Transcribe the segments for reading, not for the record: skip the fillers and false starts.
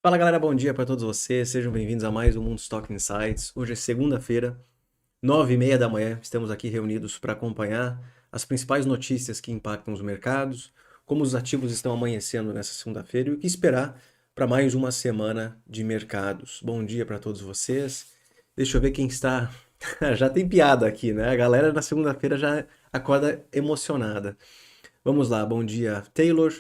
Fala galera, bom dia para todos vocês, sejam bem-vindos a mais um Mundo Stock Insights. Hoje é segunda-feira, 9h30 da manhã, estamos aqui reunidos para acompanhar as principais notícias que impactam os mercados, como os ativos estão amanhecendo nessa segunda-feira e o que esperar para mais uma semana de mercados. Bom dia para todos vocês. Deixa eu ver quem está. Já tem piada aqui, né? A galera na segunda-feira já acorda emocionada. Vamos lá, bom dia. Taylor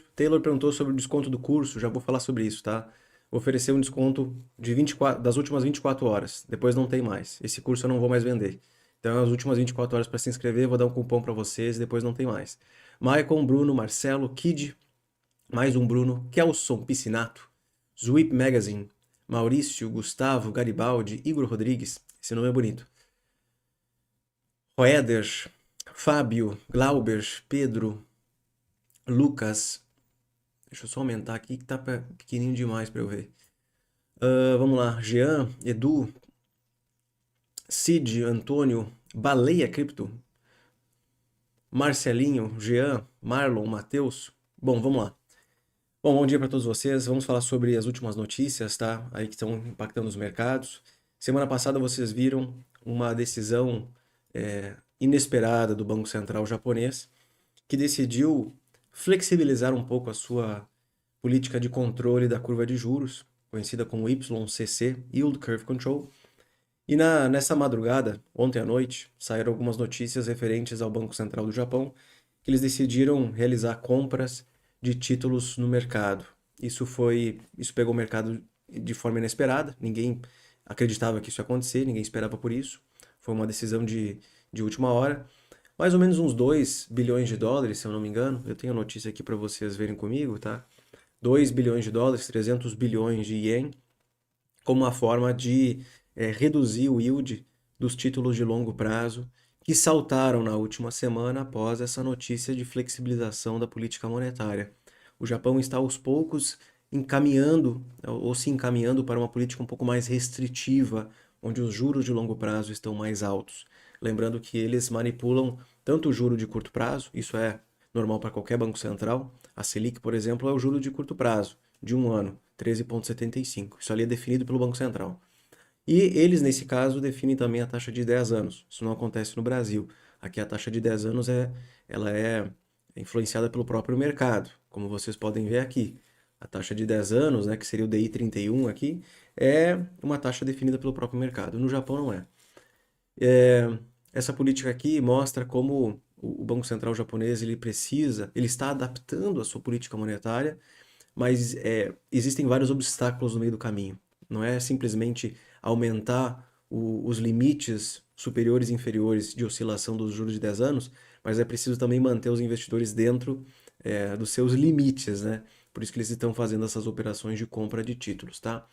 perguntou sobre o desconto do curso, já vou falar sobre isso, tá? Vou oferecer um desconto de 24, das últimas 24 horas, depois não tem mais. Esse curso eu não vou mais vender. Então, as últimas 24 horas para se inscrever, vou dar um cupom para vocês, depois não tem mais. Maicon, Bruno, Marcelo, Kid, mais um Bruno, Kelson Piscinato, Zwip Magazine, Maurício, Gustavo, Garibaldi, Igor Rodrigues, esse nome é bonito. Roeder, Fábio, Glauber, Pedro, Lucas. Deixa eu só aumentar aqui que tá pequenininho demais para eu ver. Vamos lá. Jean, Edu, Cid, Antônio, Baleia Cripto, Marcelinho, Jean, Marlon, Matheus. Bom, vamos lá. Bom dia para todos vocês. Vamos falar sobre as últimas notícias, tá? Aí que estão impactando os mercados. Semana passada vocês viram uma decisão inesperada do Banco Central japonês, que decidiu flexibilizar um pouco a sua política de controle da curva de juros, conhecida como YCC, Yield Curve Control. E nessa madrugada, ontem à noite, saíram algumas notícias referentes ao Banco Central do Japão, que eles decidiram realizar compras de títulos no mercado. Isso pegou o mercado de forma inesperada, ninguém acreditava que isso ia acontecer, ninguém esperava por isso. Foi uma decisão de última hora. Mais ou menos uns 2 bilhões de dólares, se eu não me engano. Eu tenho a notícia aqui para vocês verem comigo, tá? 2 bilhões de dólares, 300 bilhões de ien, como uma forma de reduzir o yield dos títulos de longo prazo que saltaram na última semana após essa notícia de flexibilização da política monetária. O Japão está aos poucos encaminhando ou se encaminhando para uma política um pouco mais restritiva, onde os juros de longo prazo estão mais altos. Lembrando que eles manipulam tanto o juro de curto prazo, isso é normal para qualquer banco central. A Selic, por exemplo, é o juro de curto prazo, de um ano, 13,75. Isso ali é definido pelo Banco Central. E eles, nesse caso, definem também a taxa de 10 anos. Isso não acontece no Brasil. Aqui a taxa de 10 anos ela é influenciada pelo próprio mercado, como vocês podem ver aqui. A taxa de 10 anos, né, que seria o DI 31 aqui, é uma taxa definida pelo próprio mercado. No Japão não é. Essa política aqui mostra como o Banco Central japonês ele está adaptando a sua política monetária, mas existem vários obstáculos no meio do caminho. Não é simplesmente aumentar os limites superiores e inferiores de oscilação dos juros de 10 anos, mas é preciso também manter os investidores dentro dos seus limites, né? Por isso que eles estão fazendo essas operações de compra de títulos, tá?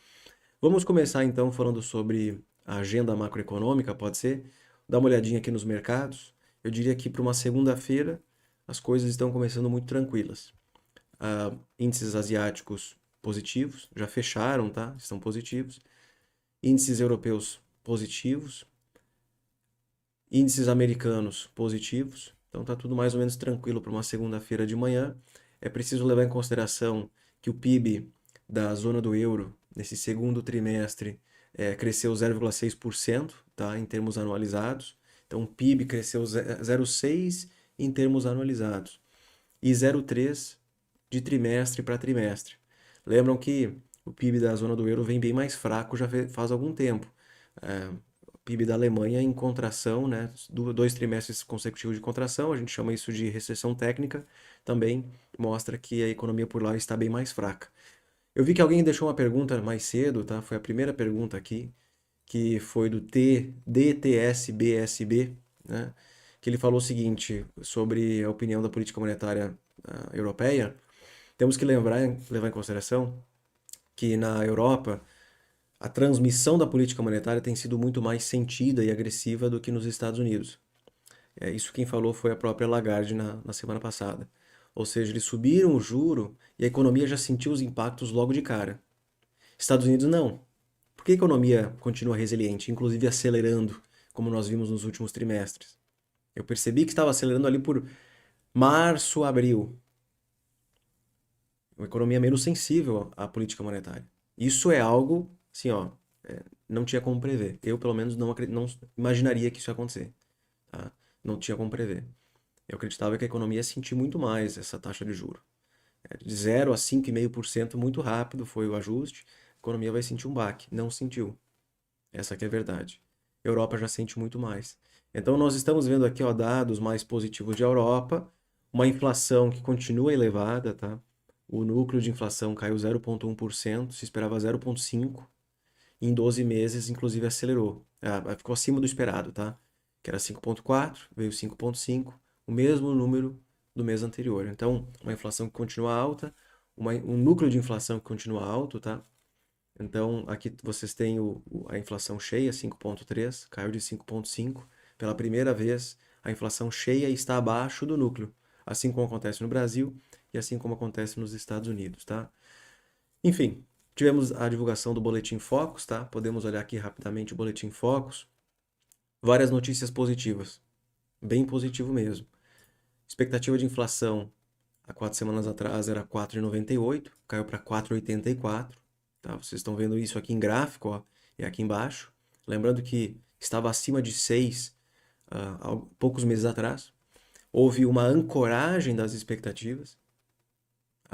Vamos começar então falando sobre a agenda macroeconômica, pode ser? Dá uma olhadinha aqui nos mercados. Eu diria que para uma segunda-feira as coisas estão começando muito tranquilas. Índices asiáticos positivos, já fecharam, tá? Estão positivos. Índices europeus positivos. Índices americanos positivos. Então tá tudo mais ou menos tranquilo para uma segunda-feira de manhã. É preciso levar em consideração que o PIB da zona do euro nesse segundo trimestre cresceu 0,6%, tá? Em termos anualizados. Então o PIB cresceu 0,6% em termos anualizados e 0,3% de trimestre para trimestre. Lembram que o PIB da zona do euro vem bem mais fraco já faz algum tempo. PIB da Alemanha em contração, né? 2 trimestres consecutivos de contração, a gente chama isso de recessão técnica, também mostra que a economia por lá está bem mais fraca. Eu vi que alguém deixou uma pergunta mais cedo, tá? Foi a primeira pergunta aqui, que foi do DTSBSB, né? Que ele falou o seguinte sobre a opinião da política monetária europeia. Temos que levar em consideração que na Europa a transmissão da política monetária tem sido muito mais sentida e agressiva do que nos Estados Unidos. Isso quem falou foi a própria Lagarde na semana passada. Ou seja, eles subiram o juro e a economia já sentiu os impactos logo de cara. Estados Unidos não. Por que a economia continua resiliente, inclusive acelerando, como nós vimos nos últimos trimestres? Eu percebi que estava acelerando ali por março, abril. Uma economia menos sensível à política monetária. Isso é algo, assim, ó, não tinha como prever. Eu, pelo menos, não imaginaria que isso ia acontecer. Tá? Não tinha como prever. Eu acreditava que a economia ia sentir muito mais essa taxa de juro. De 0 a 5,5% muito rápido foi o ajuste. A economia vai sentir um baque. Não sentiu. Essa que é a verdade. A Europa já sente muito mais. Então nós estamos vendo aqui, ó, dados mais positivos de Europa, uma inflação que continua elevada, tá? O núcleo de inflação caiu 0,1%, se esperava 0,5%. Em 12 meses, inclusive, acelerou. Ficou acima do esperado, tá? Que era 5,4, veio 5,5, o mesmo número do mês anterior. Então, uma inflação que continua alta, um núcleo de inflação que continua alto, tá? Então, aqui vocês têm a inflação cheia, 5,3, caiu de 5,5. Pela primeira vez, a inflação cheia está abaixo do núcleo, assim como acontece no Brasil e assim como acontece nos Estados Unidos, tá? Enfim, tivemos a divulgação do Boletim Focus, tá? Podemos olhar aqui rapidamente o Boletim Focus. Várias notícias positivas, bem positivo mesmo. Expectativa de inflação há 4 semanas atrás era 4,98, caiu para 4,84. Tá? Vocês estão vendo isso aqui em gráfico, ó, e aqui embaixo. Lembrando que estava acima de 6 há poucos meses atrás. Houve uma ancoragem das expectativas.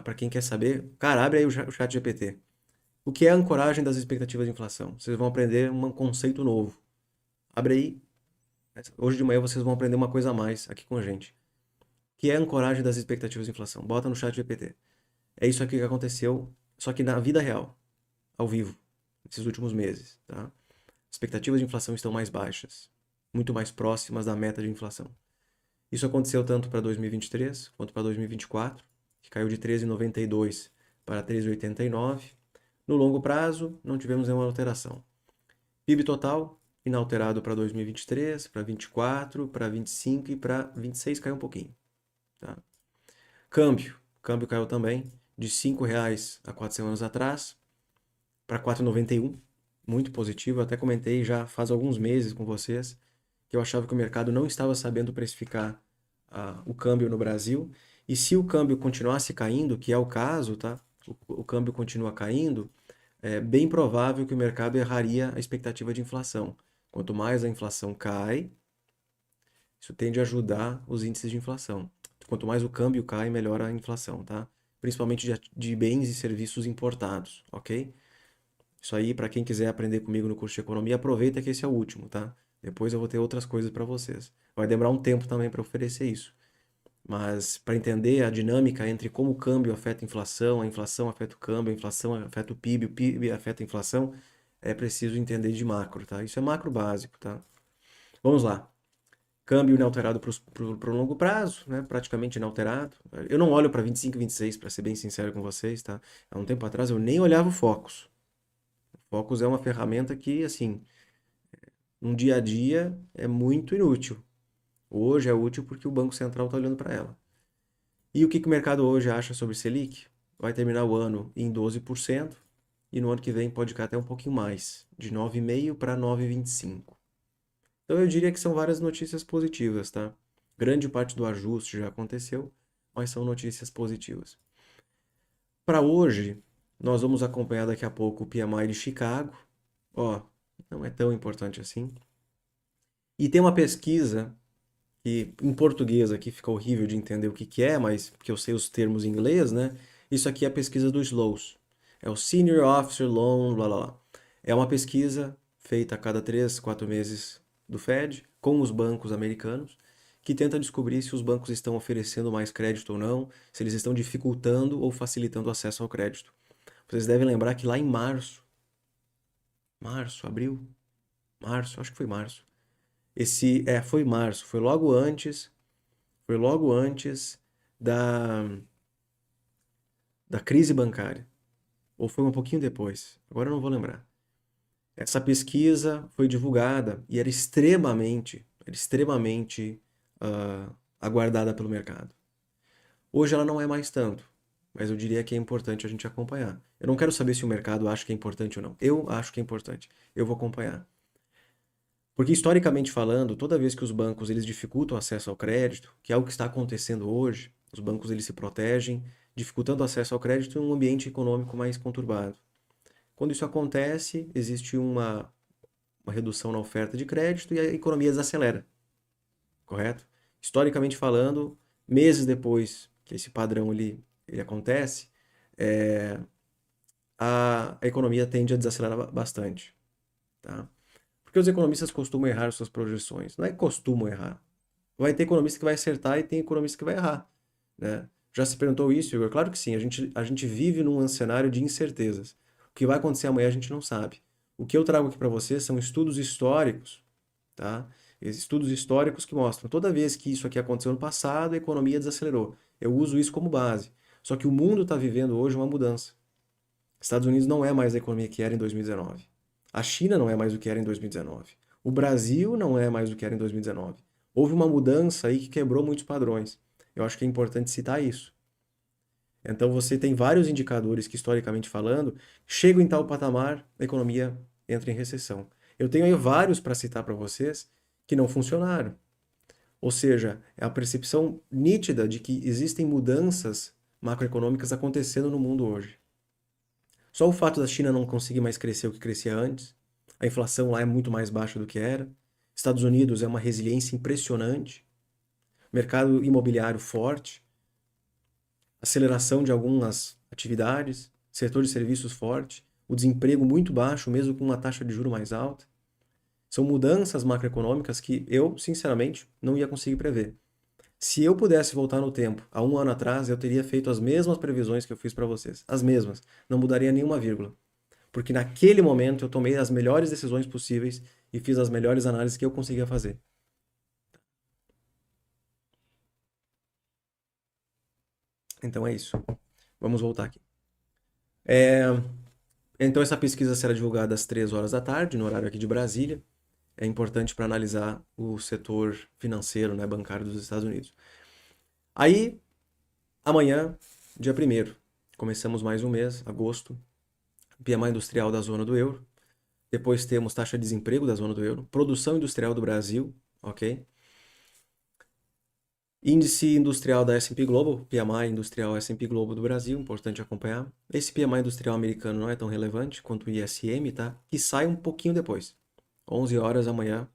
Para quem quer saber, cara, abre aí o chat GPT. O que é a ancoragem das expectativas de inflação? Vocês vão aprender um conceito novo. Abre aí. Hoje de manhã vocês vão aprender uma coisa a mais aqui com a gente. O que é a ancoragem das expectativas de inflação? Bota no chat GPT. É isso aqui que aconteceu, só que na vida real, ao vivo, nesses últimos meses, tá? Expectativas de inflação estão mais baixas, muito mais próximas da meta de inflação. Isso aconteceu tanto para 2023 quanto para 2024, que caiu de 13,92 para 13,89. No longo prazo, não tivemos nenhuma alteração. PIB total, inalterado para 2023, para 2024, para 2025 e para 2026 caiu um pouquinho. Tá? Câmbio caiu também, de R$ 5,00 há 4 semanas atrás para 4,91, muito positivo. Eu até comentei já faz alguns meses com vocês que eu achava que o mercado não estava sabendo precificar o câmbio no Brasil. E se o câmbio continuasse caindo, que é o caso, tá? O câmbio continua caindo, é bem provável que o mercado erraria a expectativa de inflação. Quanto mais a inflação cai, isso tende a ajudar os índices de inflação. Quanto mais o câmbio cai, melhora a inflação, tá? Principalmente de bens e serviços importados, ok? Isso aí, para quem quiser aprender comigo no curso de economia, aproveita que esse é o último, tá? Depois eu vou ter outras coisas para vocês. Vai demorar um tempo também para oferecer isso. Mas para entender a dinâmica entre como o câmbio afeta a inflação afeta o câmbio, a inflação afeta o PIB afeta a inflação, é preciso entender de macro, tá? Isso é macro básico, tá? Vamos lá. Câmbio inalterado para o longo prazo, né? Praticamente inalterado. Eu não olho para 25 e 26, para ser bem sincero com vocês, tá? Há um tempo atrás eu nem olhava o Focus. O Focus é uma ferramenta que, assim, no dia a dia é muito inútil. Hoje é útil porque o Banco Central está olhando para ela. E o que o mercado hoje acha sobre Selic? Vai terminar o ano em 12% e no ano que vem pode cair até um pouquinho mais, de 9,5% para 9,25%. Então eu diria que são várias notícias positivas, tá? Grande parte do ajuste já aconteceu, mas são notícias positivas. Para hoje, nós vamos acompanhar daqui a pouco o PMI de Chicago. Ó, não é tão importante assim. E tem uma pesquisa que em português aqui fica horrível de entender o que que é, mas porque eu sei os termos em inglês, né? Isso aqui é a pesquisa do SLOS. É o Senior Officer Loan, blá blá blá. É uma pesquisa feita a cada 3, 4 meses do Fed, com os bancos americanos, que tenta descobrir se os bancos estão oferecendo mais crédito ou não, se eles estão dificultando ou facilitando o acesso ao crédito. Vocês devem lembrar que lá em abril, março, acho que foi março. Foi março, foi logo antes da, da crise bancária. Ou foi um pouquinho depois, agora eu não vou lembrar. Essa pesquisa foi divulgada e era extremamente aguardada pelo mercado. Hoje ela não é mais tanto, mas eu diria que é importante a gente acompanhar. Eu não quero saber se o mercado acha que é importante ou não. Eu acho que é importante. Eu vou acompanhar. Porque historicamente falando, toda vez que os bancos eles dificultam o acesso ao crédito, que é algo que está acontecendo hoje, os bancos eles se protegem, dificultando o acesso ao crédito em um ambiente econômico mais conturbado. Quando isso acontece, existe uma redução na oferta de crédito e a economia desacelera, correto? Historicamente falando, meses depois que esse padrão ele acontece, a economia tende a desacelerar bastante, tá? Porque os economistas costumam errar suas projeções. Não é que costumam errar. Vai ter economista que vai acertar e tem economista que vai errar, né? Já se perguntou isso, Igor? Claro que sim. A gente vive num cenário de incertezas. O que vai acontecer amanhã a gente não sabe. O que eu trago aqui para vocês são estudos históricos, tá? Estudos históricos que mostram toda vez que isso aqui aconteceu no passado, a economia desacelerou. Eu uso isso como base. Só que o mundo está vivendo hoje uma mudança. Estados Unidos não é mais a economia que era em 2019. A China não é mais o que era em 2019. O Brasil não é mais o que era em 2019. Houve uma mudança aí que quebrou muitos padrões. Eu acho que é importante citar isso. Então você tem vários indicadores que, historicamente falando, chegam em tal patamar, a economia entra em recessão. Eu tenho aí vários para citar para vocês que não funcionaram. Ou seja, é a percepção nítida de que existem mudanças macroeconômicas acontecendo no mundo hoje. Só o fato da China não conseguir mais crescer o que crescia antes, a inflação lá é muito mais baixa do que era, Estados Unidos é uma resiliência impressionante, mercado imobiliário forte, aceleração de algumas atividades, setor de serviços forte, o desemprego muito baixo, mesmo com uma taxa de juros mais alta. São mudanças macroeconômicas que eu, sinceramente, não ia conseguir prever. Se eu pudesse voltar no tempo, há um ano atrás, eu teria feito as mesmas previsões que eu fiz para vocês. As mesmas. Não mudaria nenhuma vírgula. Porque naquele momento eu tomei as melhores decisões possíveis e fiz as melhores análises que eu conseguia fazer. Então é isso. Vamos voltar aqui. Então essa pesquisa será divulgada às 3 horas da tarde, no horário aqui de Brasília. É importante para analisar o setor financeiro, né, bancário dos Estados Unidos. Aí, amanhã, dia 1º, começamos mais um mês, agosto, PMI industrial da zona do euro. Depois temos taxa de desemprego da zona do euro, produção industrial do Brasil, ok? Índice industrial da S&P Global, PMI industrial S&P Global do Brasil, importante acompanhar. Esse PMI industrial americano não é tão relevante quanto o ISM, tá? Que sai um pouquinho depois. 11 horas amanhã,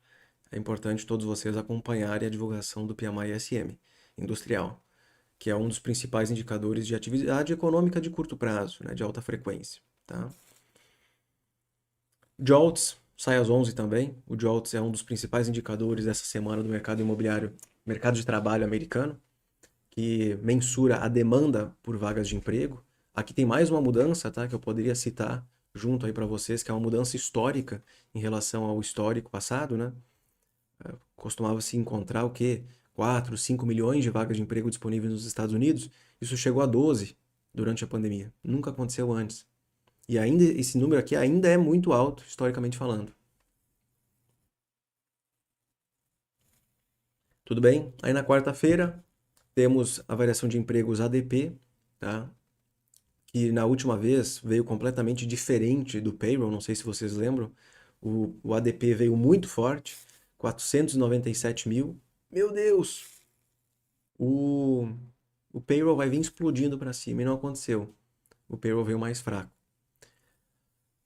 é importante todos vocês acompanharem a divulgação do PMI ISM industrial, que é um dos principais indicadores de atividade econômica de curto prazo, né? De alta frequência, tá? JOLTS sai às 11 também. O JOLTS é um dos principais indicadores dessa semana do mercado imobiliário, mercado de trabalho americano, que mensura a demanda por vagas de emprego. Aqui tem mais uma mudança, tá, que eu poderia citar junto aí para vocês, que é uma mudança histórica em relação ao histórico passado, né? Costumava se encontrar o quê? 4, 5 milhões de vagas de emprego disponíveis nos Estados Unidos. Isso chegou a 12 durante a pandemia. Nunca aconteceu antes. E ainda esse número aqui ainda é muito alto, historicamente falando. Tudo bem? Aí na quarta-feira temos a variação de empregos ADP, tá? Que na última vez veio completamente diferente do payroll, não sei se vocês lembram. O ADP veio muito forte, 497 mil. Meu Deus! O, o payroll vai vir explodindo para cima e não aconteceu. O payroll veio mais fraco.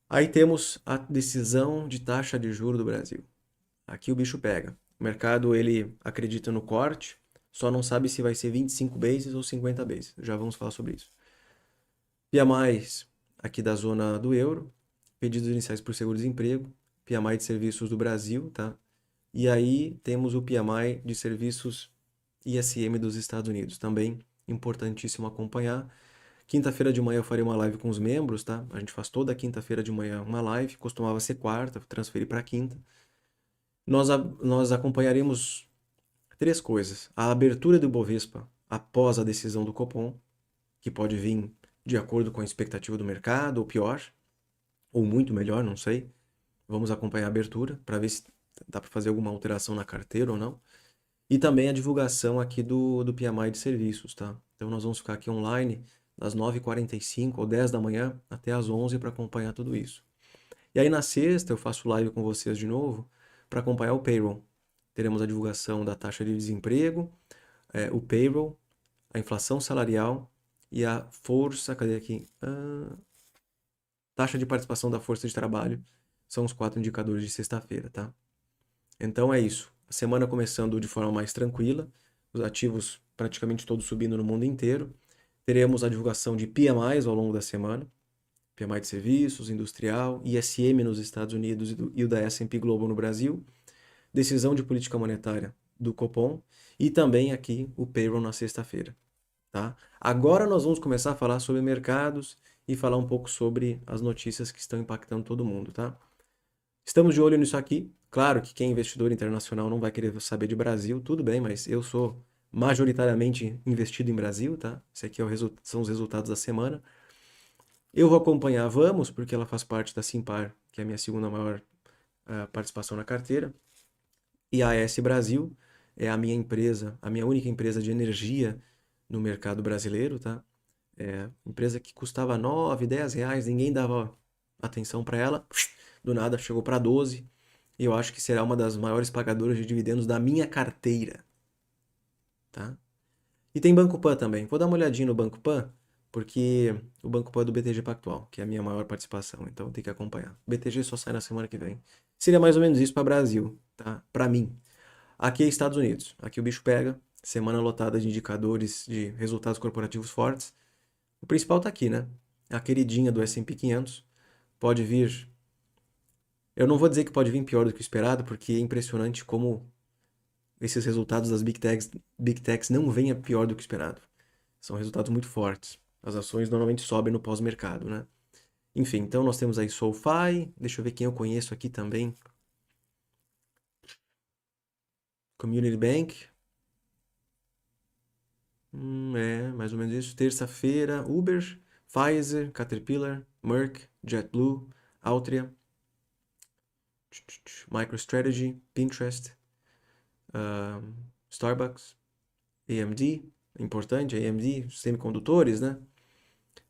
Aí temos a decisão de taxa de juros do Brasil. Aqui o bicho pega. O mercado ele acredita no corte, só não sabe se vai ser 25 bases ou 50 bases. Já vamos falar sobre isso. PMIs aqui da zona do euro, pedidos iniciais por seguro-desemprego, PMI de serviços do Brasil, tá? E aí temos o PMI de serviços ISM dos Estados Unidos, também importantíssimo acompanhar. Quinta-feira de manhã eu farei uma live com os membros, tá? A gente faz toda quinta-feira de manhã uma live, costumava ser quarta, transferi para quinta. Nós acompanharemos três coisas. A abertura do Ibovespa após a decisão do Copom, que pode vir de acordo com a expectativa do mercado, ou pior, ou muito melhor, não sei. Vamos acompanhar a abertura para ver se dá para fazer alguma alteração na carteira ou não. E também a divulgação aqui do PMI de serviços, tá? Então nós vamos ficar aqui online das 9h45 ou 10 da manhã até as 11 para acompanhar tudo isso. E aí na sexta eu faço live com vocês de novo para acompanhar o payroll. Teremos a divulgação da taxa de desemprego, o payroll, a inflação salarial e a força, cadê aqui? Taxa de participação da força de trabalho. São os 4 indicadores de sexta-feira, tá? Então é isso. A semana começando de forma mais tranquila, os ativos praticamente todos subindo no mundo inteiro. Teremos a divulgação de PMIs ao longo da semana, PMI de serviços, industrial, ISM nos Estados Unidos e o da S&P Global no Brasil, decisão de política monetária do Copom e também aqui o payroll na sexta-feira, tá? Agora nós vamos começar a falar sobre mercados e falar um pouco sobre as notícias que estão impactando todo mundo, tá? Estamos de olho nisso aqui. Claro que quem é investidor internacional não vai querer saber de Brasil, tudo bem, mas eu sou majoritariamente investido em Brasil, tá? Esse aqui são os resultados da semana. Eu vou acompanhar a Vamos, porque ela faz parte da Simpar, que é a minha segunda maior participação na carteira. E a AS Brasil é a minha empresa, a minha única empresa de energia no mercado brasileiro, tá? Empresa que custava 9, 10 reais, ninguém dava atenção para ela. Do nada chegou para 12 e eu acho que será uma das maiores pagadoras de dividendos da minha carteira, tá? E tem Banco Pan também. Vou dar uma olhadinha no Banco Pan, porque o Banco Pan é do BTG Pactual, que é a minha maior participação, então tem que acompanhar. O BTG só sai na semana que vem. Seria mais ou menos isso para Brasil, tá? Para mim. Aqui é Estados Unidos. Aqui o bicho pega. Semana lotada de indicadores de resultados corporativos fortes. O principal tá aqui, né? A queridinha do S&P 500 pode vir. Eu não vou dizer que pode vir pior do que o esperado, porque é impressionante como esses resultados das Big Techs não vêm a pior do que o esperado. São resultados muito fortes. As ações normalmente sobem no pós-mercado, né? Enfim, então nós temos aí SoFi. Deixa eu ver quem eu conheço aqui também. Community Bank. Mais ou menos isso. Terça-feira, Uber, Pfizer, Caterpillar, Merck, JetBlue, Altria, MicroStrategy, Pinterest, Starbucks, AMD, importante, AMD, semicondutores, né?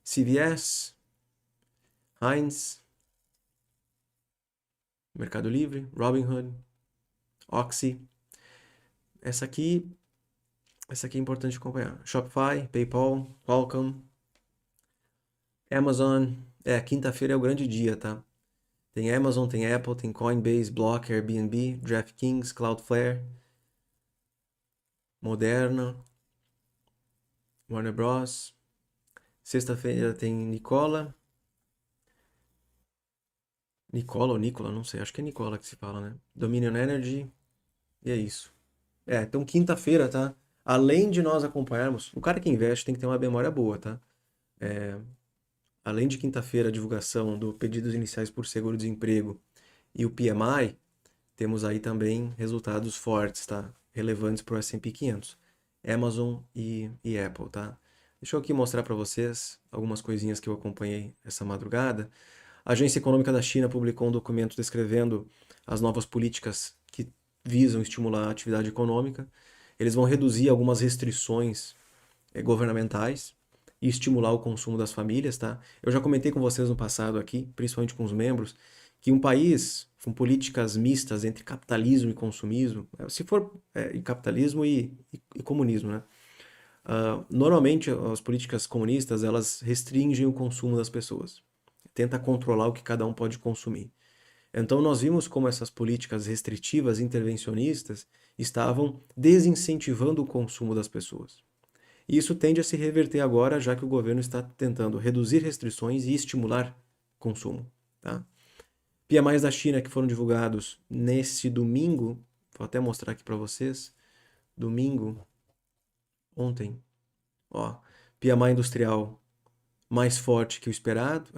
CVS, Heinz, Mercado Livre, Robinhood, Oxy. Essa aqui é importante acompanhar. Shopify, PayPal, Qualcomm, Amazon. Quinta-feira é o grande dia, tá? Tem Amazon, tem Apple, tem Coinbase, Block, Airbnb, DraftKings, Cloudflare, Moderna, Warner Bros. Sexta-feira tem Nicola ou Nicola, não sei, acho que é Nicola que se fala, né? Dominion Energy, e é isso. Então quinta-feira, tá? Além de nós acompanharmos, o cara que investe tem que ter uma memória boa, tá? Além de quinta-feira a divulgação do pedidos iniciais por seguro-desemprego e o PMI, temos aí também resultados fortes, tá? Relevantes para o S&P 500. Amazon e Apple, tá? Deixa eu aqui mostrar para vocês algumas coisinhas que eu acompanhei essa madrugada. A Agência Econômica da China publicou um documento descrevendo as novas políticas que visam estimular a atividade econômica. Eles vão reduzir algumas restrições governamentais e estimular o consumo das famílias, tá? Eu já comentei com vocês no passado aqui, principalmente com os membros, que um país com políticas mistas entre capitalismo e consumismo, se for capitalismo e comunismo, né? Normalmente as políticas comunistas elas restringem o consumo das pessoas, tenta controlar o que cada um pode consumir. Então nós vimos como essas políticas restritivas, intervencionistas, estavam desincentivando o consumo das pessoas. E isso tende a se reverter agora, já que o governo está tentando reduzir restrições e estimular consumo, tá? PMIs da China que foram divulgados nesse domingo, vou até mostrar aqui para vocês, domingo, ontem, ó, PMI industrial mais forte que o esperado,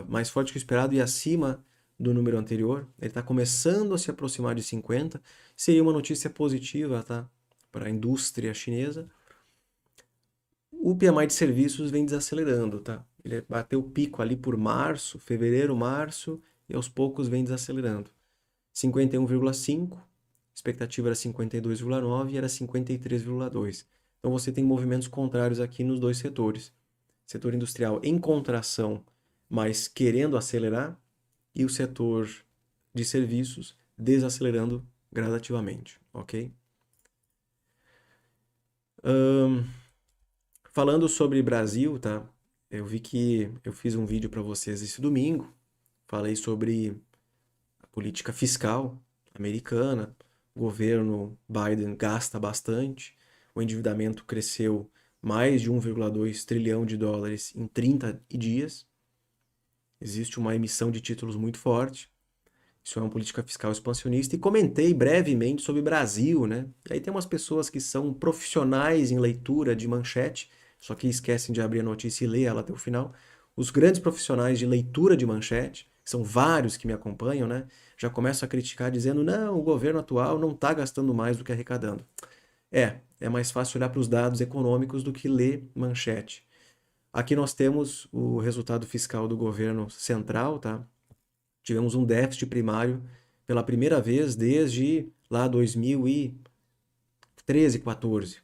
mais forte que o esperado e acima do número anterior. Ele está começando a se aproximar de 50. Seria uma notícia positiva, tá? Para a indústria chinesa. O PMI de serviços vem desacelerando, tá? Ele bateu o pico ali por março, fevereiro, março, e aos poucos vem desacelerando. 51,5, expectativa era 52,9 e era 53,2. Então você tem movimentos contrários aqui nos dois setores. Setor industrial em contração, mas querendo acelerar, e o setor de serviços desacelerando gradativamente, ok? Falando sobre Brasil, tá? Eu vi que eu fiz um vídeo para vocês esse domingo, falei sobre a política fiscal americana, o governo Biden gasta bastante, o endividamento cresceu mais de 1,2 trilhão de dólares em 30 dias. Existe uma emissão de títulos muito forte. Isso é uma política fiscal expansionista. E comentei brevemente sobre Brasil, né? E aí tem umas pessoas que são profissionais em leitura de manchete, só que esquecem de abrir a notícia e ler ela até o final. Os grandes profissionais de leitura de manchete, são vários que me acompanham, né? Já começam a criticar dizendo, não, o governo atual não está gastando mais do que arrecadando. É mais fácil olhar para os dados econômicos do que ler manchete. Aqui nós temos o resultado fiscal do governo central, tá? Tivemos um déficit primário pela primeira vez desde lá 2013, 14.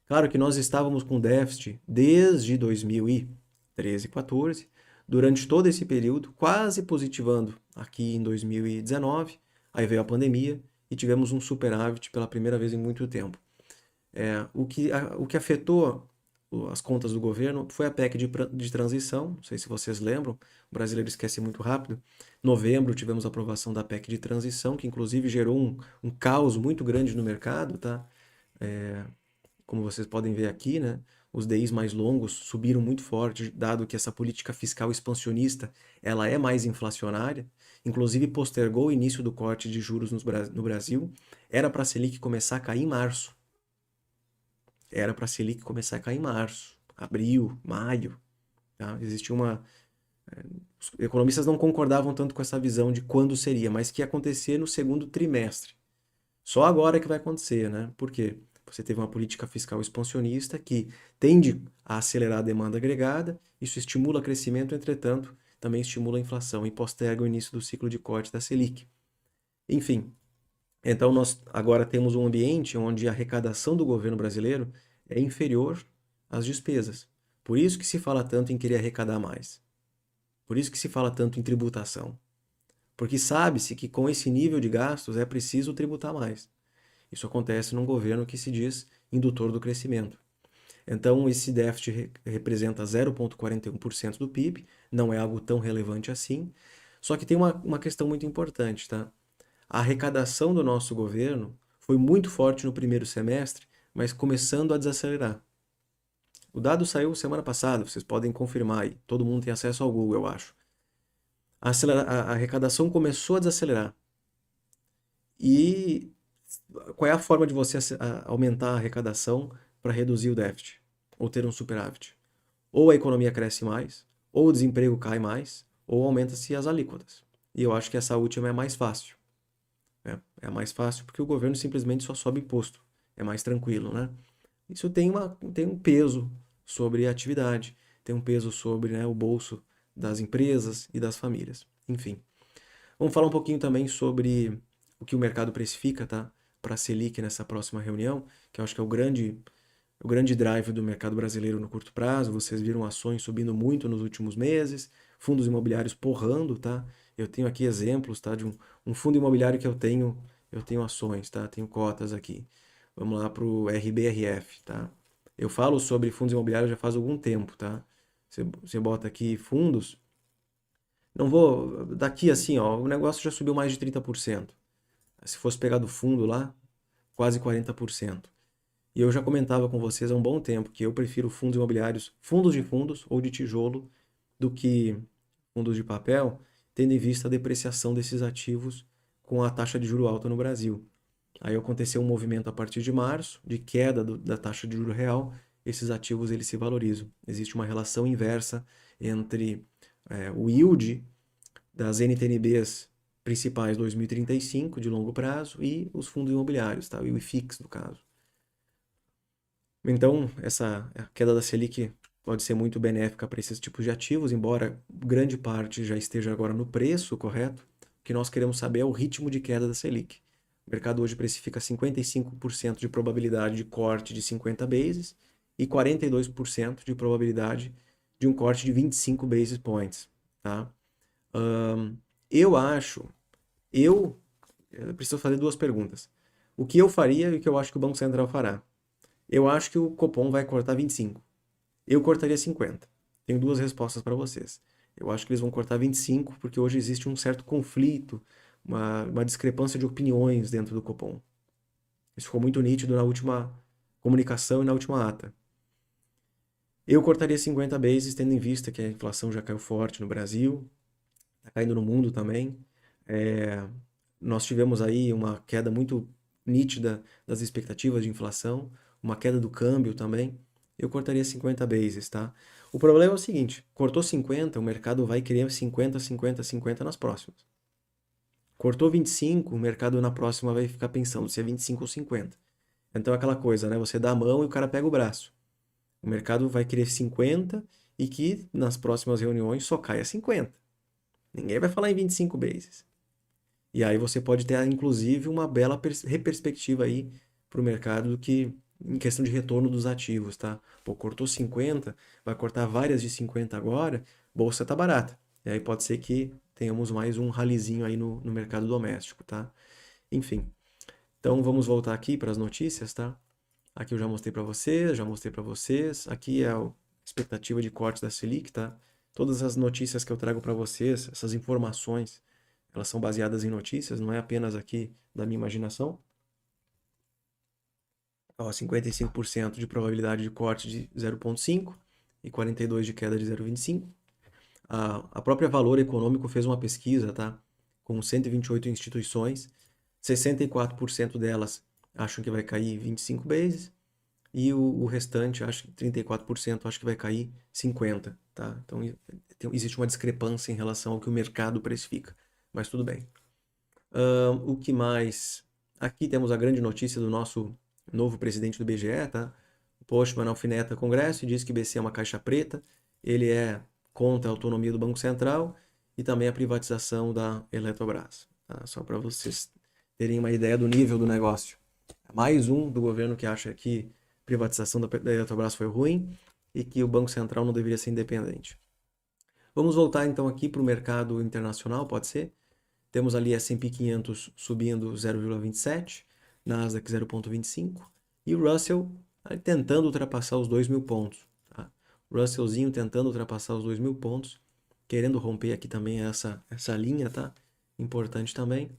Claro que nós estávamos com déficit desde 2013, 14, durante todo esse período, quase positivando aqui em 2019, aí veio a pandemia e tivemos um superávit pela primeira vez em muito tempo. O que afetou as contas do governo foi a PEC de transição, não sei se vocês lembram, o brasileiro esquece muito rápido. Em novembro tivemos a aprovação da PEC de transição, que inclusive gerou um caos muito grande no mercado, tá? Como vocês podem ver aqui, né? Os DIs mais longos subiram muito forte, dado que essa política fiscal expansionista ela é mais inflacionária, inclusive postergou o início do corte de juros no Brasil. Era para a Selic começar a cair em março. Era para a Selic começar a cair em março, abril, maio. Tá? Existia uma. Os economistas não concordavam tanto com essa visão de quando seria, mas que ia acontecer no segundo trimestre. Só agora que vai acontecer, né? Por quê? Você teve uma política fiscal expansionista que tende a acelerar a demanda agregada, isso estimula o crescimento, entretanto, também estimula a inflação e posterga o início do ciclo de corte da Selic. Enfim, então nós agora temos um ambiente onde a arrecadação do governo brasileiro é inferior às despesas. Por isso que se fala tanto em querer arrecadar mais. Por isso que se fala tanto em tributação. Porque sabe-se que com esse nível de gastos é preciso tributar mais. Isso acontece num governo que se diz indutor do crescimento. Então, esse déficit representa 0,41% do PIB, não é algo tão relevante assim. Só que tem uma questão muito importante, tá? A arrecadação do nosso governo foi muito forte no primeiro semestre, mas começando a desacelerar. O dado saiu semana passada, vocês podem confirmar aí. Todo mundo tem acesso ao Google, eu acho. A arrecadação começou a desacelerar. E qual é a forma de você aumentar a arrecadação para reduzir o déficit? Ou ter um superávit? Ou a economia cresce mais, ou o desemprego cai mais, ou aumenta-se as alíquotas. E eu acho que essa última é mais fácil. É mais fácil porque o governo simplesmente só sobe imposto. É mais tranquilo, né? Isso tem um peso sobre a atividade, tem um peso sobre, né, o bolso das empresas e das famílias. Enfim. Vamos falar um pouquinho também sobre o que o mercado precifica, tá? Para a Selic nessa próxima reunião, que eu acho que é o grande drive do mercado brasileiro no curto prazo. Vocês viram ações subindo muito nos últimos meses, fundos imobiliários porrando, tá? Eu tenho aqui exemplos, tá? De um fundo imobiliário que eu tenho ações, tá? Tenho cotas aqui. Vamos lá para o RBRF, tá? Eu falo sobre fundos imobiliários já faz algum tempo, tá? Você bota aqui fundos, não vou, daqui assim, ó, o negócio já subiu mais de 30%. Se fosse pegar do fundo lá, quase 40%. E eu já comentava com vocês há um bom tempo que eu prefiro fundos imobiliários, fundos de fundos ou de tijolo, do que fundos de papel. tendo em vista a depreciação desses ativos com a taxa de juro alta no Brasil. Aí aconteceu um movimento a partir de março, de queda da taxa de juro real, esses ativos eles se valorizam. Existe uma relação inversa entre o yield das NTNBs principais 2035 de longo prazo e os fundos imobiliários, tá? O IFIX no caso. Então, essa queda da Selic pode ser muito benéfica para esses tipos de ativos, embora grande parte já esteja agora no preço, correto? O que nós queremos saber é o ritmo de queda da Selic. O mercado hoje precifica 55% de probabilidade de corte de 50 bases e 42% de probabilidade de um corte de 25 basis points, tá? Eu acho, eu preciso fazer duas perguntas. O que eu faria e o que eu acho que o Banco Central fará? Eu acho que o Copom vai cortar 25. Eu cortaria 50. Tenho duas respostas para vocês. Eu acho que eles vão cortar 25 porque hoje existe um certo conflito, uma discrepância de opiniões dentro do Copom. Isso ficou muito nítido na última comunicação e na última ata. Eu cortaria 50 bases, tendo em vista que a inflação já caiu forte no Brasil, está caindo no mundo também. Nós tivemos aí uma queda muito nítida das expectativas de inflação, uma queda do câmbio também. Eu cortaria 50 bases, tá? O problema é o seguinte, cortou 50, o mercado vai querer 50, 50, 50 nas próximas. Cortou 25, o mercado na próxima vai ficar pensando se é 25 ou 50. Então é aquela coisa, né? Você dá a mão e o cara pega o braço. O mercado vai querer 50 e que nas próximas reuniões só caia 50. Ninguém vai falar em 25 bases. E aí você pode ter, inclusive, uma bela reperspectiva aí para o mercado que, em questão de retorno dos ativos, tá? Pô, cortou 50, vai cortar várias de 50 agora, bolsa tá barata. E aí pode ser que tenhamos mais um ralizinho aí no mercado doméstico, tá? Enfim. Então vamos voltar aqui para as notícias, tá? Aqui eu já mostrei para vocês, já mostrei para vocês. Aqui é a expectativa de corte da Selic, tá? Todas as notícias que eu trago para vocês, essas informações, elas são baseadas em notícias, não é apenas aqui da minha imaginação. Ó, 55% de probabilidade de corte de 0,5 e 42% de queda de 0,25. A própria Valor Econômico fez uma pesquisa, tá? Com 128 instituições, 64% delas acham que vai cair 25 bases e o restante, acho que 34%, acho que vai cair 50, tá? Então existe uma discrepância em relação ao que o mercado precifica, mas tudo bem. O que mais? Aqui temos a grande notícia do nosso novo presidente do BGE, tá? O Postman alfineta Congresso e diz que o BC é uma caixa preta, ele é contra a autonomia do Banco Central e também a privatização da Eletrobras, tá? Só para vocês terem uma ideia do nível do negócio. Mais um do governo que acha que a privatização da Eletrobras foi ruim e que o Banco Central não deveria ser independente. Vamos voltar então aqui para o mercado internacional, pode ser? Temos ali S&P 500 subindo 0,27, Nasdaq 0,25 e o Russell tentando ultrapassar os 2.000 pontos. Tá? Russellzinho tentando ultrapassar os 2.000 pontos, querendo romper aqui também essa linha, tá? Importante também.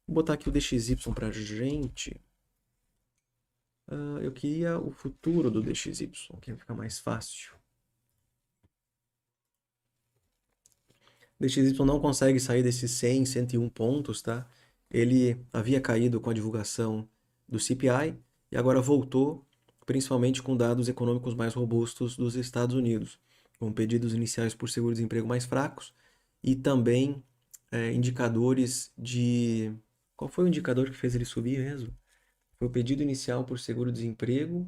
Vou botar aqui o DXY pra gente. Eu queria o futuro do DXY, que vai ficar mais fácil. DXY não consegue sair desses 100, 101 pontos, tá? Ele havia caído com a divulgação do CPI e agora voltou, principalmente com dados econômicos mais robustos dos Estados Unidos, com pedidos iniciais por seguro-desemprego mais fracos e também indicadores de... Qual foi o indicador que fez ele subir mesmo? Foi o pedido inicial por seguro-desemprego,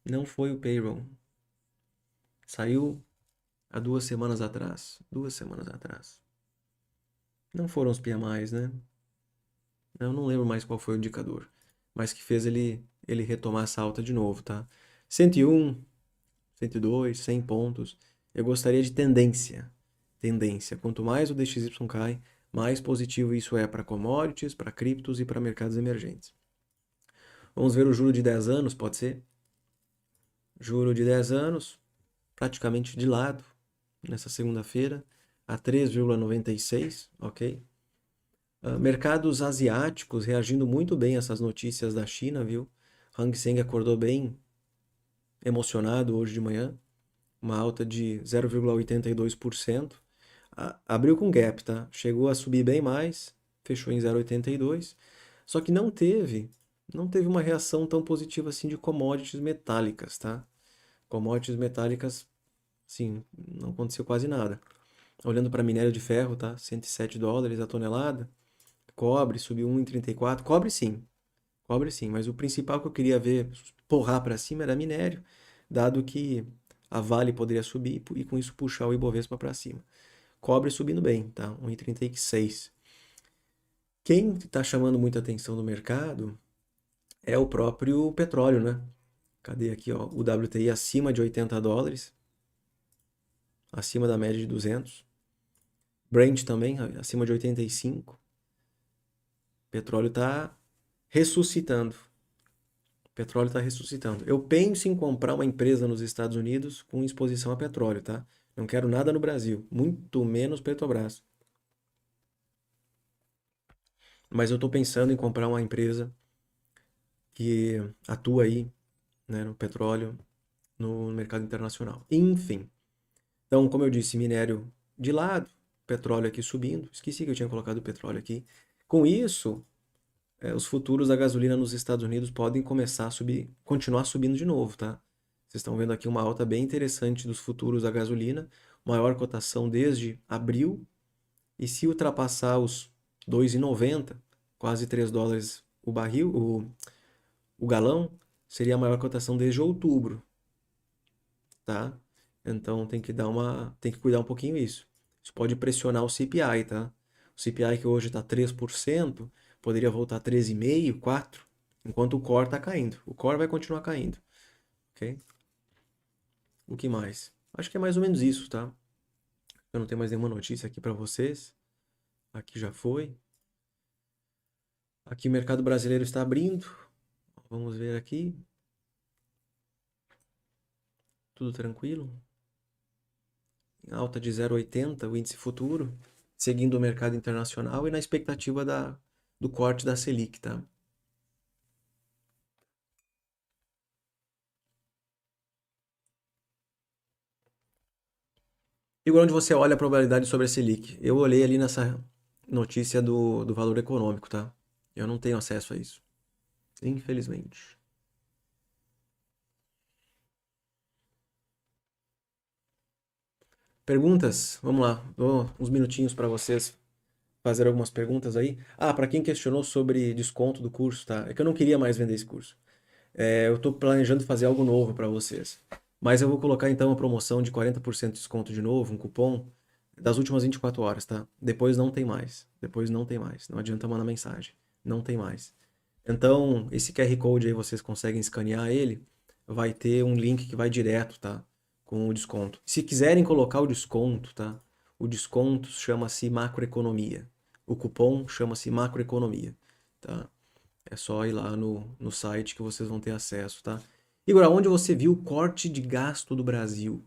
não foi o payroll. Saiu há 2 semanas atrás. 2 semanas atrás. Não foram os PMIs, né? Eu não lembro mais qual foi o indicador. Mas que fez ele retomar essa alta de novo, tá? 101, 102, 100 pontos. Eu gostaria de tendência. Tendência. Quanto mais o DXY cai, mais positivo isso é para commodities, para criptos e para mercados emergentes. Vamos ver o juro de 10 anos, pode ser? Juro de 10 anos, praticamente de lado, nessa segunda-feira, a 3,96, ok? Mercados asiáticos reagindo muito bem a essas notícias da China, viu? Hang Seng acordou bem emocionado hoje de manhã, uma alta de 0,82%. Abriu com gap, tá? Chegou a subir bem mais, fechou em 0,82, só que não teve uma reação tão positiva assim de commodities metálicas, tá? Commodities metálicas, sim, não aconteceu quase nada. Olhando para minério de ferro, tá? 107 dólares a tonelada. Cobre subiu 1,34. Cobre sim, mas o principal que eu queria ver porrar para cima era minério, dado que a Vale poderia subir e com isso puxar o Ibovespa para cima. Cobre subindo bem, tá? 1,36. Quem está chamando muita atenção no mercado é o próprio petróleo, né? Cadê aqui, ó? O WTI acima de 80 dólares, acima da média de 200. Brent também acima de 85. Petróleo está ressuscitando. Petróleo está ressuscitando. Eu penso em comprar uma empresa nos Estados Unidos com exposição a petróleo, tá? Não quero nada no Brasil, muito menos Petrobras. Mas eu estou pensando em comprar uma empresa que atua aí, né, no petróleo, no mercado internacional. Enfim. Então, como eu disse, minério de lado, petróleo aqui subindo. Esqueci que eu tinha colocado o petróleo aqui. Com isso, os futuros da gasolina nos Estados Unidos podem começar a subir, continuar subindo de novo, tá? Vocês estão vendo aqui uma alta bem interessante dos futuros da gasolina, maior cotação desde abril, e se ultrapassar os 2,90, quase 3 dólares o barril, o galão, seria a maior cotação desde outubro, tá? Então tem que cuidar um pouquinho isso. Isso pode pressionar o CPI, tá? O CPI que hoje está 3%, poderia voltar a 3,5%, 4%, enquanto o core está caindo. O core vai continuar caindo, ok? O que mais? Acho que é mais ou menos isso, tá? Eu não tenho mais nenhuma notícia aqui para vocês. Aqui já foi. Aqui o mercado brasileiro está abrindo. Vamos ver aqui. Tudo tranquilo. Alta de 0,80 o índice futuro, seguindo o mercado internacional e na expectativa do corte da Selic, tá? Igual onde você olha a probabilidade sobre a Selic. Eu olhei ali nessa notícia do valor econômico, tá? Eu não tenho acesso a isso, infelizmente. Perguntas? Vamos lá, dou uns minutinhos para vocês fazer algumas perguntas aí. Ah, para quem questionou sobre desconto do curso, tá? É que eu não queria mais vender esse curso. Eu estou planejando fazer algo novo para vocês. Mas eu vou colocar então uma promoção de 40% de desconto de novo, um cupom das últimas 24 horas, tá? Depois não tem mais. Depois não tem mais. Não adianta mandar mensagem. Não tem mais. Então, esse QR Code aí vocês conseguem escanear ele, vai ter um link que vai direto, tá? Com o desconto. Se quiserem colocar o desconto, tá? O desconto chama-se macroeconomia. O cupom chama-se macroeconomia, tá? É só ir lá no site que vocês vão ter acesso, tá? Igor, aonde você viu o corte de gasto do Brasil?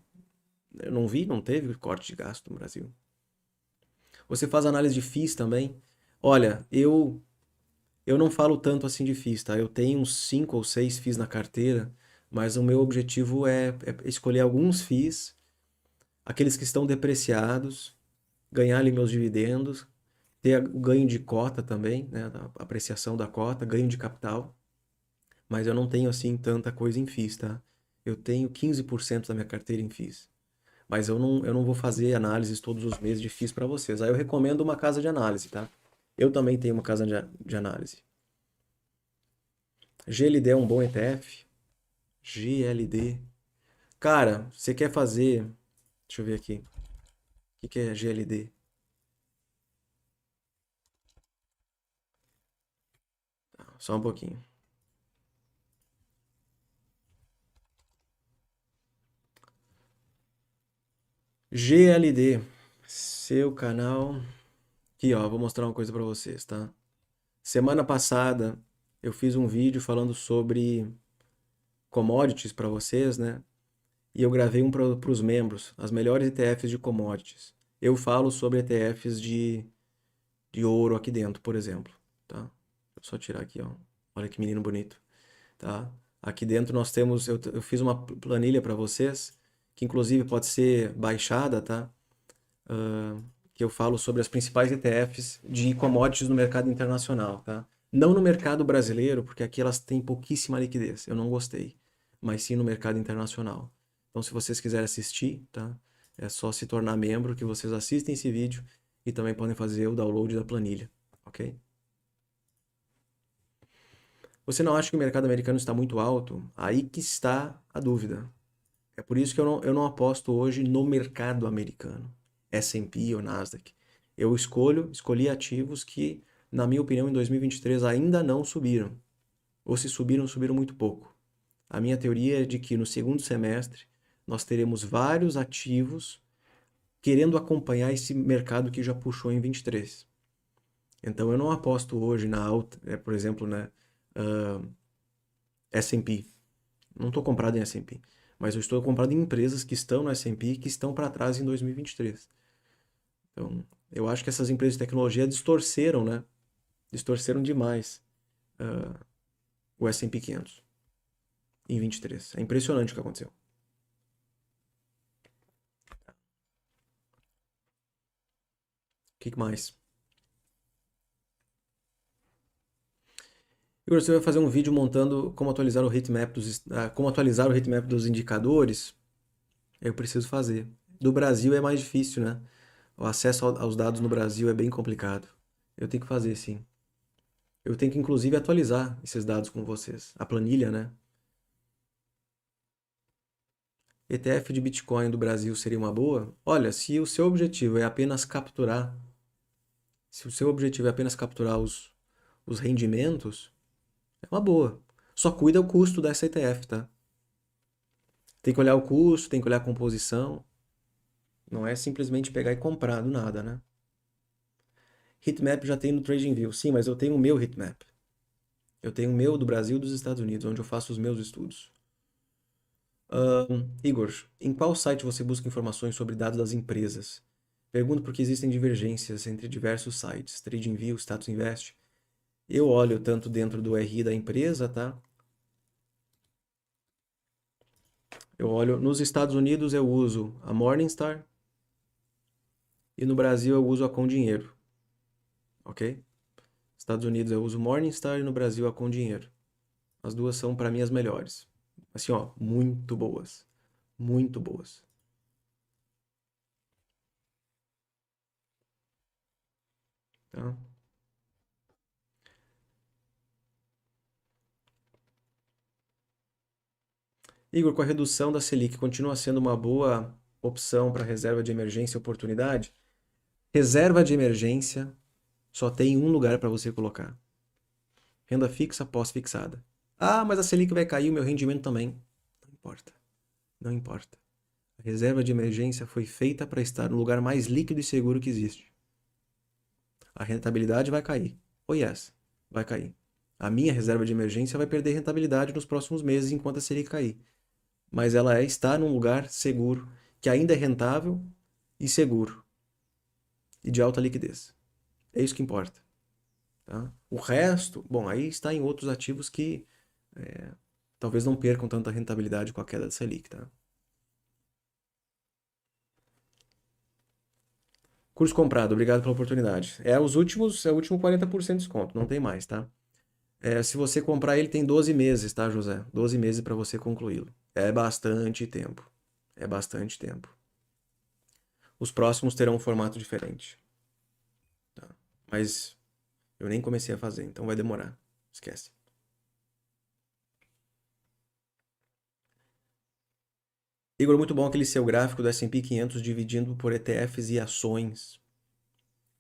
Eu não vi, não teve corte de gasto no Brasil. Você faz análise de FIIs também? Olha, eu não falo tanto assim de FIIs, tá? Eu tenho uns 5 ou 6 FIIs na carteira, mas o meu objetivo é escolher alguns FIIs, aqueles que estão depreciados, ganhar ali meus dividendos, ter o ganho de cota também, né? A apreciação da cota, ganho de capital. Mas eu não tenho assim tanta coisa em FIIs, tá? Eu tenho 15% da minha carteira em FIIs. Mas eu não vou fazer análises todos os meses de FIIs para vocês. Aí eu recomendo uma casa de análise, tá? Eu também tenho uma casa de análise. GLD é um bom ETF. GLD. Cara, você quer fazer. Deixa eu ver aqui. O que é GLD? Só um pouquinho. GLD. Seu canal. Aqui, ó. Vou mostrar uma coisa para vocês, tá? Semana passada eu fiz um vídeo falando sobre commodities para vocês, né? E eu gravei um para os membros, as melhores ETFs de commodities. Eu falo sobre ETFs de ouro aqui dentro, por exemplo, tá? Vou só tirar aqui, ó. Olha que menino bonito, tá? Aqui dentro nós temos, eu fiz uma planilha para vocês, que inclusive pode ser baixada, tá? que eu falo sobre as principais ETFs de commodities no mercado internacional, tá? Não no mercado brasileiro, porque aqui elas têm pouquíssima liquidez, eu não gostei, mas sim no mercado internacional. Então, se vocês quiserem assistir, tá? É só se tornar membro que vocês assistem esse vídeo e também podem fazer o download da planilha, ok? Você não acha que o mercado americano está muito alto? Aí que está a dúvida. É por isso que eu não aposto hoje no mercado americano, S&P ou Nasdaq. Eu escolhi ativos que, na minha opinião, em 2023 ainda não subiram. Ou se subiram, subiram muito pouco. A minha teoria é de que no segundo semestre nós teremos vários ativos querendo acompanhar esse mercado que já puxou em 23. Então eu não aposto hoje na alta, por exemplo, né, S&P. Não estou comprado em S&P, mas eu estou comprado em empresas que estão no S&P e que estão para trás em 2023. Então, eu acho que essas empresas de tecnologia distorceram, né? Distorceram demais o S&P 500 em 23. É impressionante o que aconteceu. O que mais? Igor, você vai fazer um vídeo montando como atualizar o heatmap dos indicadores? Eu preciso fazer. Do Brasil é mais difícil, né? O acesso aos dados no Brasil é bem complicado. Eu tenho que fazer, sim. Eu tenho que, inclusive, atualizar esses dados com vocês. A planilha, né? ETF de Bitcoin do Brasil seria uma boa? Olha, se o seu objetivo é apenas capturar, se o seu objetivo é apenas capturar os rendimentos, é uma boa. Só cuida o custo dessa ETF, tá? Tem que olhar o custo, tem que olhar a composição. Não é simplesmente pegar e comprar do nada, né? Heatmap já tem no TradingView. Sim, mas eu tenho o meu heatmap. Eu tenho o meu do Brasil e dos Estados Unidos, onde eu faço os meus estudos. Igor, em qual site você busca informações sobre dados das empresas? Pergunto porque existem divergências entre diversos sites, TradingView, Status Invest. Eu olho tanto dentro do RI da empresa, tá? Eu olho nos Estados Unidos eu uso a Morningstar e no Brasil eu uso a Com Dinheiro, ok? Estados Unidos eu uso Morningstar e no Brasil a Com Dinheiro. As duas são para mim as melhores. Assim, ó, muito boas. Muito boas. Tá? Igor, com a redução da Selic, continua sendo uma boa opção para reserva de emergência e oportunidade? Reserva de emergência só tem um lugar para você colocar. Renda fixa pós-fixada. Ah, mas a Selic vai cair, o meu rendimento também. Não importa. Não importa. A reserva de emergência foi feita para estar no lugar mais líquido e seguro que existe. A rentabilidade vai cair. Oh yes, vai cair. A minha reserva de emergência vai perder rentabilidade nos próximos meses enquanto a Selic cair. Mas ela está num lugar seguro, que ainda é rentável e seguro, e de alta liquidez. É isso que importa. Tá? O resto, bom, aí está em outros ativos que talvez não percam tanta rentabilidade com a queda da Selic. Tá? Curso comprado, obrigado pela oportunidade. É o último 40% de desconto, não tem mais, tá? Se você comprar ele tem 12 meses, tá, José? 12 meses para você concluí-lo. É bastante tempo. É bastante tempo. Os próximos terão um formato diferente. Tá? Mas eu nem comecei a fazer, então vai demorar. Esquece. Igor, muito bom aquele seu gráfico do S&P 500 dividindo por ETFs e ações.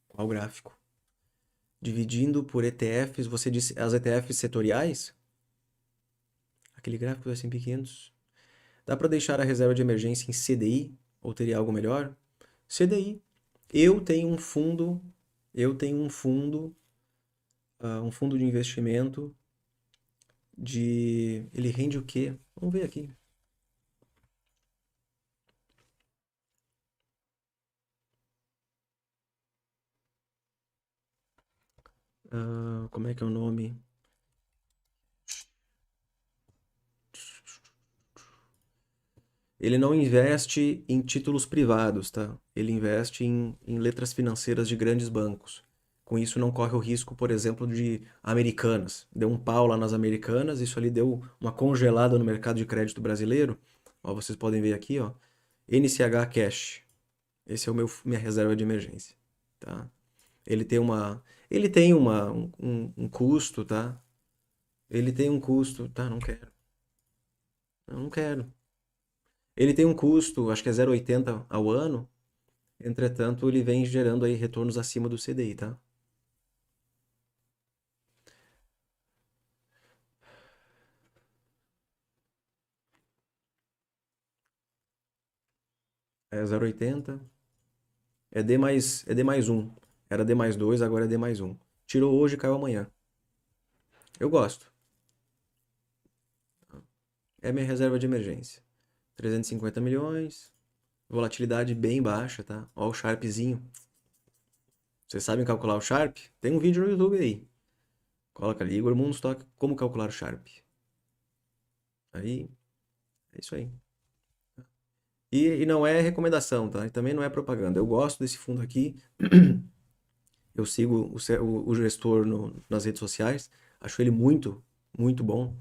Qual gráfico? Dividindo por ETFs, você disse as ETFs setoriais? Aquele gráfico do S&P 500. Dá para deixar a reserva de emergência em CDI? Ou teria algo melhor? CDI. Eu tenho um fundo, eu tenho um fundo de investimento de... Ele rende o quê? Vamos ver aqui. Como é que é o nome? Ele não investe em títulos privados, tá? Ele investe em letras financeiras de grandes bancos. Com isso não corre o risco, por exemplo, de Americanas. Deu um pau lá nas Americanas, isso ali deu uma congelada no mercado de crédito brasileiro. Ó, vocês podem ver aqui, ó, NCH Cash. Esse é o minha reserva de emergência, tá? Ele tem uma, ele tem um custo, tá? Ele tem um custo, tá? Não quero. Eu não quero. Ele tem um custo, acho que é 0,80 ao ano. Entretanto, ele vem gerando aí retornos acima do CDI, tá? É 0,80. É D mais um. Era D mais 2, agora é D mais um. Tirou hoje, caiu amanhã. Eu gosto. É minha reserva de emergência. 350 milhões. Volatilidade bem baixa, tá? Ó o Sharpzinho. Vocês sabem calcular o Sharp? Tem um vídeo no YouTube aí. Coloca ali, Igor Moonstock, como calcular o Sharp. Aí, é isso aí. E não é recomendação, tá? E também não é propaganda. Eu gosto desse fundo aqui. Eu sigo o gestor nas redes sociais. Acho ele muito, muito bom.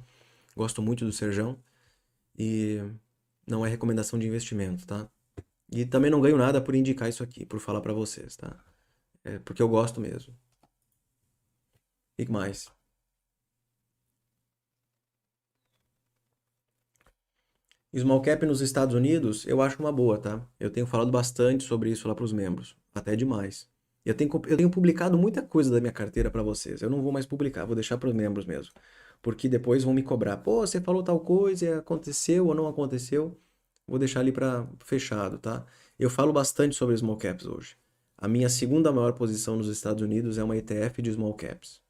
Gosto muito do Serjão. E não é recomendação de investimento, tá? E também não ganho nada por indicar isso aqui, por falar pra vocês, tá? É porque eu gosto mesmo. E que mais? Small cap nos Estados Unidos, eu acho uma boa, tá? Eu tenho falado bastante sobre isso lá para os membros, até demais. Eu tenho publicado muita coisa da minha carteira para vocês. Eu não vou mais publicar, vou deixar para os membros mesmo. Porque depois vão me cobrar. Pô, você falou tal coisa, e aconteceu ou não aconteceu? Vou deixar ali para fechado, tá? Eu falo bastante sobre small caps hoje. A minha segunda maior posição nos Estados Unidos é uma ETF de small caps,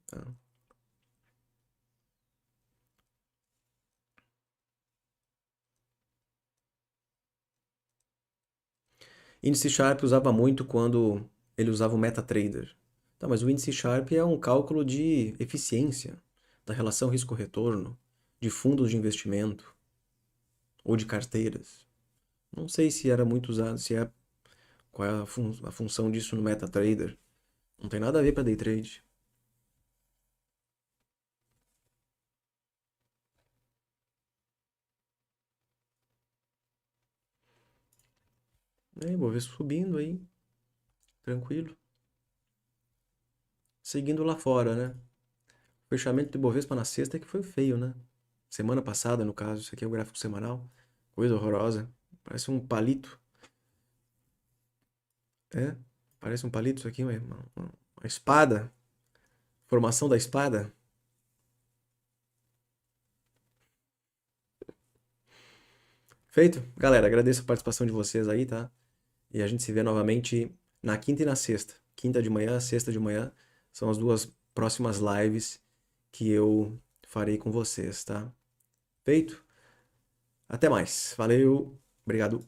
tá? Índice Sharp usava muito quando ele usava o MetaTrader. Tá, mas o índice Sharp é um cálculo de eficiência da relação risco-retorno de fundos de investimento ou de carteiras. Não sei se era muito usado, se é qual é a função disso no MetaTrader. Não tem nada a ver para day trade. É, Ibovespa subindo aí, tranquilo. Seguindo lá fora, né? O fechamento do Ibovespa na sexta é que foi feio, né? Semana passada, no caso, isso aqui é o gráfico semanal. Coisa horrorosa. Parece um palito. É, parece um palito isso aqui, uma espada. Formação da espada. Feito? Galera, agradeço a participação de vocês aí, tá? E a gente se vê novamente na quinta e na sexta. Quinta de manhã, sexta de manhã. São as duas próximas lives que eu farei com vocês, tá? Feito? Até mais. Valeu. Obrigado.